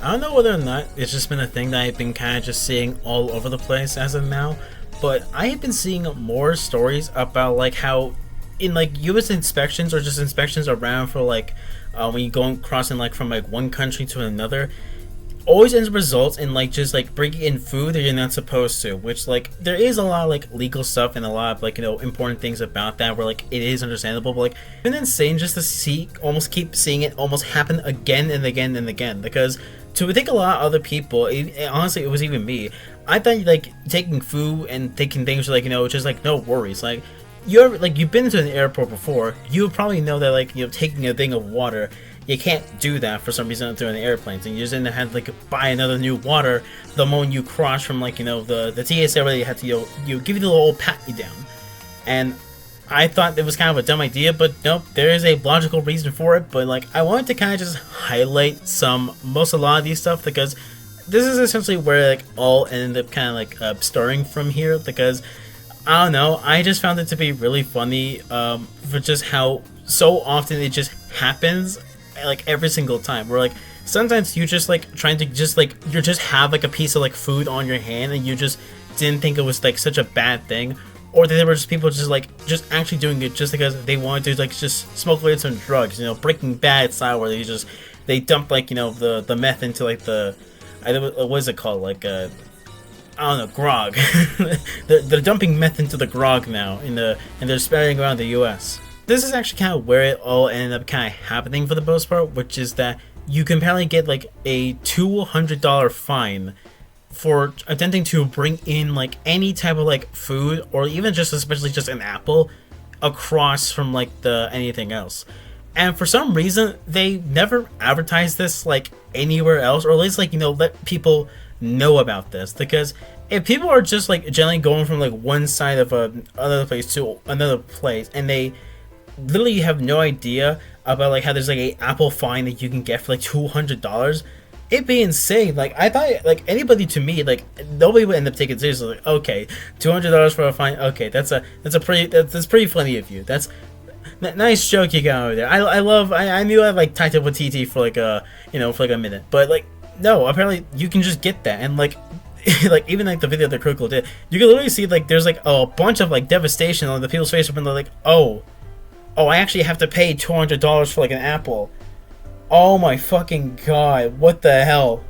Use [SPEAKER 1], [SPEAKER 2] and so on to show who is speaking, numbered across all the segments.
[SPEAKER 1] I don't know whether or not it's just been a thing that I've been kind of just seeing all over the place as of now, but I have been seeing more stories about like how in like U.S. inspections or just inspections around for like when you go crossing like from like one country to another, always ends results in like just like bringing in food that you're not supposed to, which like there is a lot of like legal stuff and a lot of like important things about that where like it is understandable, but like it's been insane just to see almost keep seeing it almost happen again and again and again. Because to I think a lot of other people, honestly it was even me, I thought like taking food and taking things like just like no worries, like you've been to an airport before, you would probably know that like taking a thing of water, you can't do that for some reason through an airplane. So you just have to like buy another new water the moment you cross from like the TSA where you have to you give you the little pat you down. And I thought it was kind of a dumb idea, but nope, there is a logical reason for it. But like I wanted to kind of just highlight a lot of these stuff because this is essentially where like all ended up kind of like starting from here, because I don't know, I just found it to be really funny for just how so often it just happens like every single time, where like sometimes you just like trying to just like you just have like a piece of like food on your hand and you just didn't think it was like such a bad thing, or that there were just people just actually doing it just because they wanted to like just smoke like some drugs, Breaking Bad style, where they dump like the meth into like what is it called, like I don't know, grog. they're dumping meth into the grog now and they're spreading around the US. This is actually kind of where it all ended up kind of happening for the most part, which is that you can apparently get like a $200 fine for attempting to bring in like any type of like food, or even just especially just an apple, across from like anything else. And for some reason they never advertise this like anywhere else, or at least like let people know about this, because if people are just like generally going from like one side of another place to another place and they literally have no idea about like how there's like a Apple fine that you can get for like $200, it'd be insane. Like I thought like anybody, to me, like nobody would end up taking it seriously. Like, okay, $200 for a fine, okay, that's pretty funny of you. That's nice joke you got over there. I knew I like typed up with TT for like for like a minute, but like no, apparently you can just get that. And like like even like the video that Critical did, you can literally see like there's like a bunch of like devastation on the people's face when they're like, oh, I actually have to pay $200 for like an apple. Oh my fucking god, what the hell?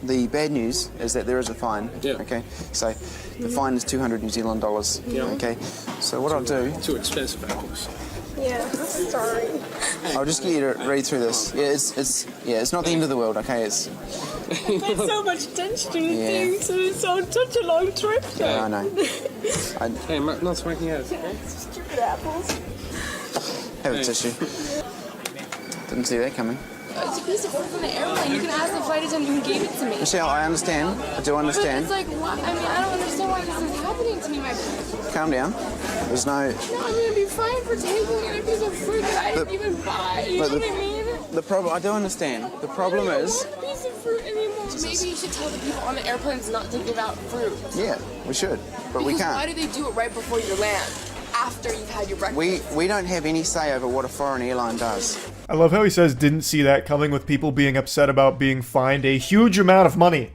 [SPEAKER 2] The bad news is that there is a fine.
[SPEAKER 3] Yeah.
[SPEAKER 2] Okay, so the fine is 200 New Zealand dollars.
[SPEAKER 3] Yeah.
[SPEAKER 2] Okay, so what I'll do,
[SPEAKER 3] Too expensive apples.
[SPEAKER 4] Yeah, sorry.
[SPEAKER 2] I'll just get you to read through this. Yeah, it's not the end of the world. Okay, it's.
[SPEAKER 4] There's so much attention to
[SPEAKER 2] Yeah.
[SPEAKER 4] things, and it's such a long trip.
[SPEAKER 2] Yeah, I know.
[SPEAKER 3] Hey, not smoking out.
[SPEAKER 4] Stupid apples.
[SPEAKER 2] Have a tissue. Didn't see that coming.
[SPEAKER 5] It's a piece of fruit from the airplane. You can ask the flight attendant who gave it to me.
[SPEAKER 2] Michelle, I understand. I do
[SPEAKER 5] But
[SPEAKER 2] understand.
[SPEAKER 5] it's like, what? I mean, I don't understand why this is happening to me, my
[SPEAKER 2] Calm down. There's no.
[SPEAKER 5] No, I'm gonna be fined for taking in a piece of fruit that I didn't even buy. You know
[SPEAKER 2] but
[SPEAKER 5] what I mean?
[SPEAKER 2] The problem. I do understand. The problem
[SPEAKER 5] I don't
[SPEAKER 2] is.
[SPEAKER 5] want a piece of fruit anymore. Maybe you should tell the people on the airplanes not to give out fruit.
[SPEAKER 2] Yeah, we should, but we
[SPEAKER 5] Because
[SPEAKER 2] can't.
[SPEAKER 5] why do they do it right before you land? After you've had your breakfast?
[SPEAKER 2] We don't have any say over what a foreign airline does.
[SPEAKER 6] I love how he says didn't see that coming, with people being upset about being fined a huge amount of money.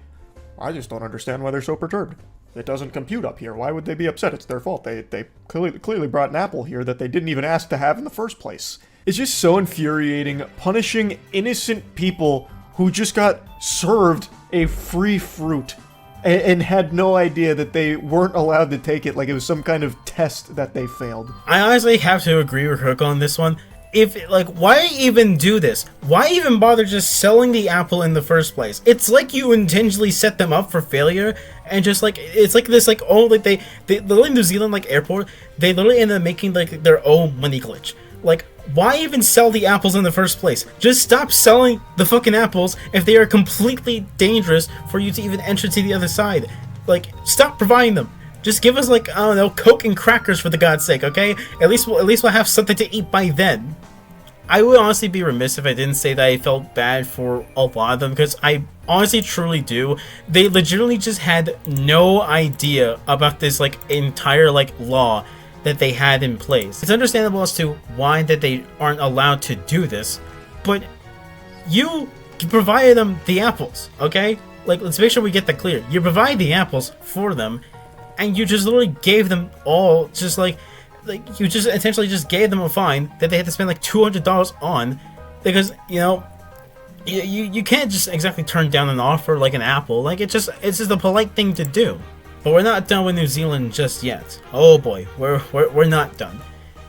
[SPEAKER 6] I just don't understand why they're so perturbed. It doesn't compute up here. Why would they be upset? It's their fault. They clearly brought an apple here that they didn't even ask to have in the first place. It's just so infuriating, punishing innocent people who just got served a free fruit and had no idea that they weren't allowed to take it, like it was some kind of test that they failed.
[SPEAKER 1] I honestly have to agree with Kirk on this one. If like, why even do this? Why even bother just selling the apple in the first place? It's like you intentionally set them up for failure, and just like it's like this like like they literally New Zealand like airport, they literally end up making like their own money glitch. Like, why even sell the apples in the first place? Just stop selling the fucking apples if they are completely dangerous for you to even enter to the other side. Like, stop providing them. Just give us like, I don't know, Coke and crackers for the God's sake, okay? At least we'll have something to eat by then. I would honestly be remiss if I didn't say that I felt bad for a lot of them, because I honestly truly do. They legitimately just had no idea about this like entire like law that they had in place. It's understandable as to why that they aren't allowed to do this, but you you provided them the apples, okay? Like, let's make sure we get that clear. You provide the apples for them, and you just literally gave them all, just like you just essentially just gave them a fine that they had to spend like $200 on, because, you know, you can't just exactly turn down an offer like an apple. Like, it's just a polite thing to do. But we're not done with New Zealand just yet. Oh boy, we're not done.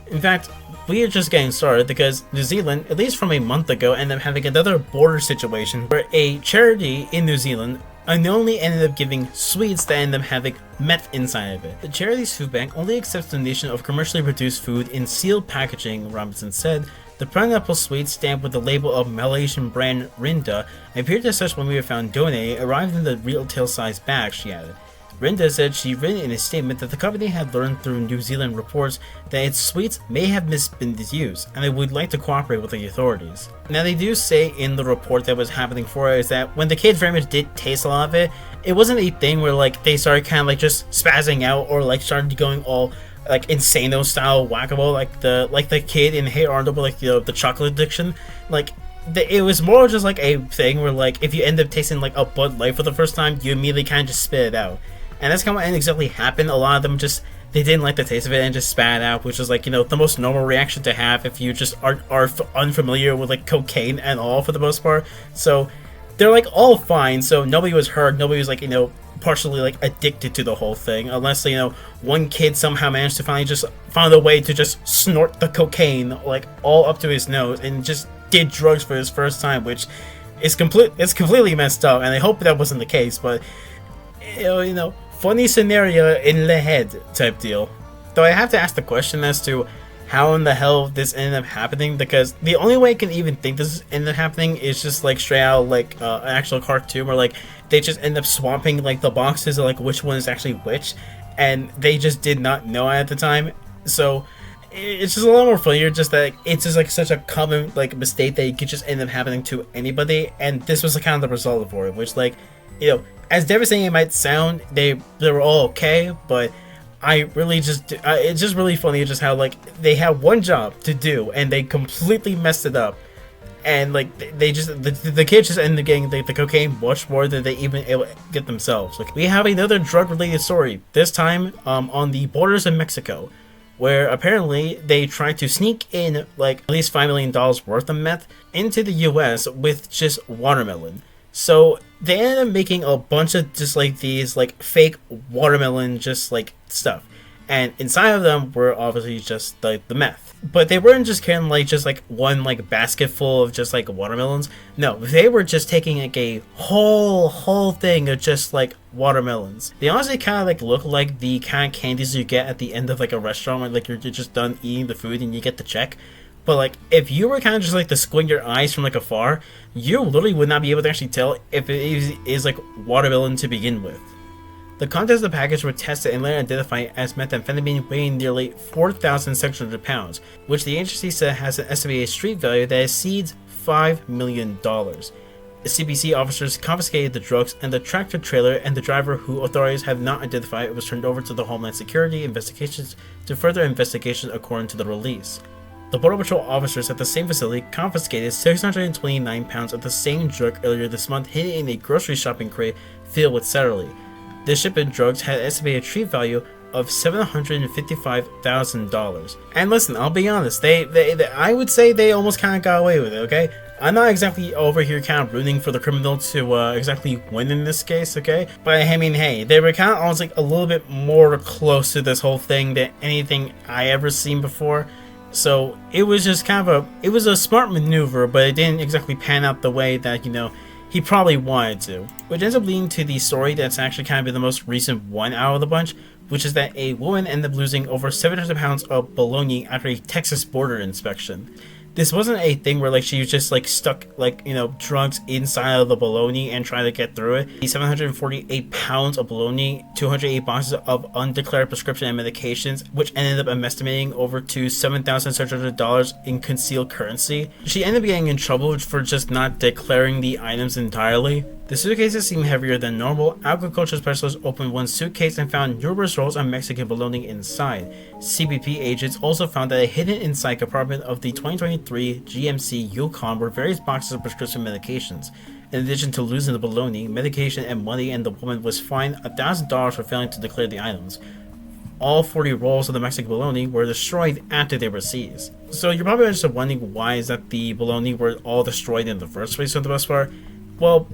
[SPEAKER 1] In fact, we are just getting started, because New Zealand, at least from a month ago, ended up having another border situation where a charity in New Zealand unknowingly ended up giving sweets that ended up having meth inside of it. The charity's food bank only accepts donation of commercially produced food in sealed packaging, Robinson said. The pineapple sweets, stamped with the label of Malaysian brand Rinda, appeared as such when we were found donating, arrived in the retail-sized bag, she added. Rinda said she'd written in a statement that the company had learned through New Zealand reports that its sweets may have been misused, and they would like to cooperate with the authorities. Now, they do say in the report that was happening for it is that when the kids very much did taste a lot of it, it wasn't a thing where like they started kind of like just spazzing out or like started going all like Insano style whackable like the kid in Hey Arnold with like the chocolate addiction. Like it was more just like a thing where like if you end up tasting like a Bud Light for the first time, you immediately kind of just spit it out. And that's kind of what exactly happened. A lot of them just, they didn't like the taste of it and just spat it out, which is like, you know, the most normal reaction to have if you just are unfamiliar with like cocaine and all for the most part. So they're like all fine. So nobody was hurt. Nobody was like, you know, partially like addicted to the whole thing. Unless, you know, one kid somehow managed to finally just found a way to just snort the cocaine like all up to his nose and just did drugs for his first time, which is completely messed up. And I hope that wasn't the case, but you know, funny scenario in the head type deal. Though I have to ask the question as to how in the hell this ended up happening, because the only way I can even think this ended up happening is just like straight out like an actual cartoon where like they just end up swapping like the boxes of like which one is actually which, and they just did not know at the time. So it's just a lot more funnier just that it's just like such a common like mistake that it could just end up happening to anybody, and this was the kind of the result for it, which like, you know, as devastating it might sound, they were all okay, but I really just it's just really funny just how like they had one job to do and they completely messed it up, and like they just the kids just ended up getting the cocaine much more than they even able to get themselves. Like, we have another drug related story, this time on the borders of Mexico, where apparently they tried to sneak in like at least $5 million worth of meth into the US with just watermelon. So they ended up making a bunch of just like these like fake watermelon just like stuff, and inside of them were obviously just like the meth. But they weren't just carrying like just like one like basket full of just like watermelons. No, they were just taking like a whole thing of just like watermelons. They honestly kind of like look like the kind of candies you get at the end of like a restaurant where like you're just done eating the food and you get the check. But like, if you were kind of just like to squint your eyes from like afar, you literally would not be able to actually tell if it is like watermelon to begin with. The contents of the package were tested and later identified as methamphetamine weighing nearly 4,600 pounds, which the agency said has an estimated street value that exceeds $5 million. The CBC officers confiscated the drugs and the tractor trailer, and the driver, who authorities have not identified, was turned over to the Homeland Security investigations to further investigation, according to the release. The Border Patrol officers at the same facility confiscated 629 pounds of the same drug earlier this month, hidden in a grocery shopping crate filled with Cereally. This shipment of drugs had an estimated street value of $755,000. And listen, I'll be honest, they I would say they almost kind of got away with it, okay? I'm not exactly over here kind of rooting for the criminal to exactly win in this case, okay? But I mean, hey, they were kind of almost like a little bit more close to this whole thing than anything I ever seen before. So it was just kind of it was a smart maneuver, but it didn't exactly pan out the way that, you know, he probably wanted to. Which ends up leading to the story that's actually kind of been the most recent one out of the bunch, which is that a woman ended up losing over 700 pounds of bologna after a Texas border inspection. This wasn't a thing where like she was just like stuck like, you know, drugs inside of the bologna and trying to get through it. The 748 pounds of bologna, 208 boxes of undeclared prescription and medications, which ended up estimating over to $7,600 in concealed currency. She ended up getting in trouble for just not declaring the items entirely. The suitcases seemed heavier than normal. Agriculture specialists opened one suitcase and found numerous rolls of Mexican bologna inside. CBP agents also found that hidden inside compartment of the 2023 GMC Yukon were various boxes of prescription medications. In addition to losing the bologna, medication, and money, and the woman was fined $1,000 for failing to declare the items. All 40 rolls of the Mexican bologna were destroyed after they were seized. So you're probably just wondering why is that the bologna were all destroyed in the first place for the most part. Well,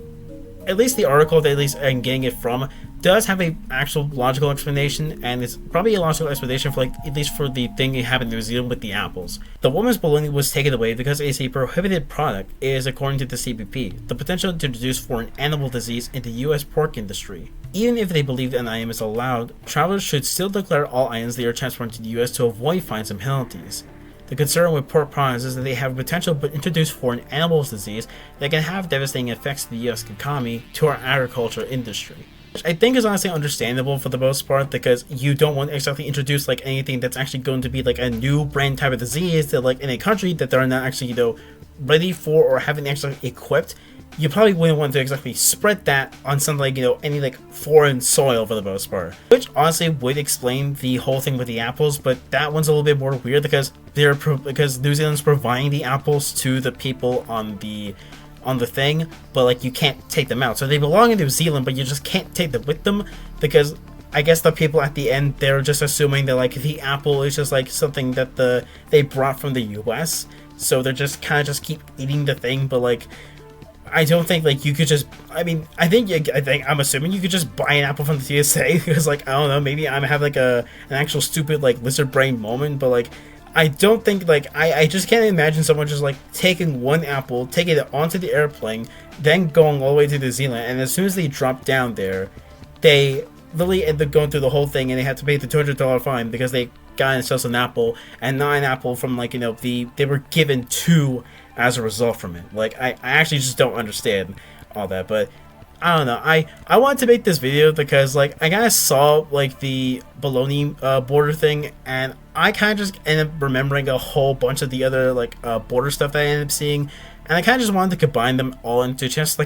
[SPEAKER 1] at least the article that at least I'm getting it from does have a actual logical explanation, and it's probably a logical explanation for at least for the thing that happened in New Zealand with the apples. The woman's bologna was taken away because it is a prohibited product, is according to the CBP, the potential to introduce foreign animal disease into the U.S. pork industry. Even if they believe an item is allowed, travelers should still declare all items they are transporting to the U.S. to avoid fines and penalties. The concern with pork products is that they have potential but introduce foreign animals disease that can have devastating effects to the U.S. economy, to our agriculture industry. Which I think is honestly understandable for the most part, because you don't want to exactly introduce anything that's actually going to be a new brand type of disease that in a country that they're not actually ready for or haven't actually equipped. You probably wouldn't want to exactly spread that on some any foreign soil for the most part, which honestly would explain the whole thing with the apples. But that one's a little bit more weird because because New Zealand's providing the apples to the people on the thing, but you can't take them out. So they belong in New Zealand, but you just can't take them with them, because I guess the people at the end, they're just assuming that the apple is just something that they brought from the US, so they're just kind of just keep eating the thing. But I don't think you could just. I think I'm assuming you could just buy an apple from the TSA because I don't know, maybe I'm have an actual stupid lizard brain moment, but I don't think I just can't imagine someone just taking one apple, taking it onto the airplane, then going all the way to New Zealand, and as soon as they drop down there, they literally end up going through the whole thing and they have to pay the $200 fine because they got themselves an apple, and not an apple from they were given two as a result from it. I actually just don't understand all that. But I don't know, I wanted to make this video because I kind of saw the bologna border thing, and I kind of just ended up remembering a whole bunch of the other border stuff that I ended up seeing, and I kind of just wanted to combine them all into just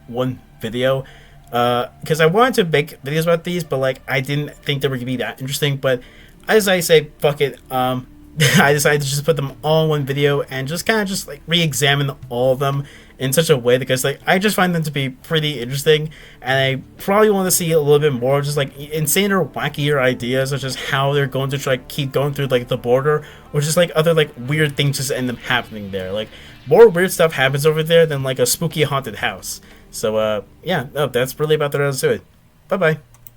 [SPEAKER 1] one video, because I wanted to make videos about these, but I didn't think they were gonna be that interesting. But as I say, fuck it, I decided to just put them all in one video and just kind of just re-examine all of them in such a way, because I just find them to be pretty interesting, and I probably want to see a little bit more just insane or wackier ideas, such as how they're going to try keep going through the border, or just other weird things just end up happening there. More weird stuff happens over there than a spooky haunted house. So yeah, no, that's really about the rest of it. Bye bye.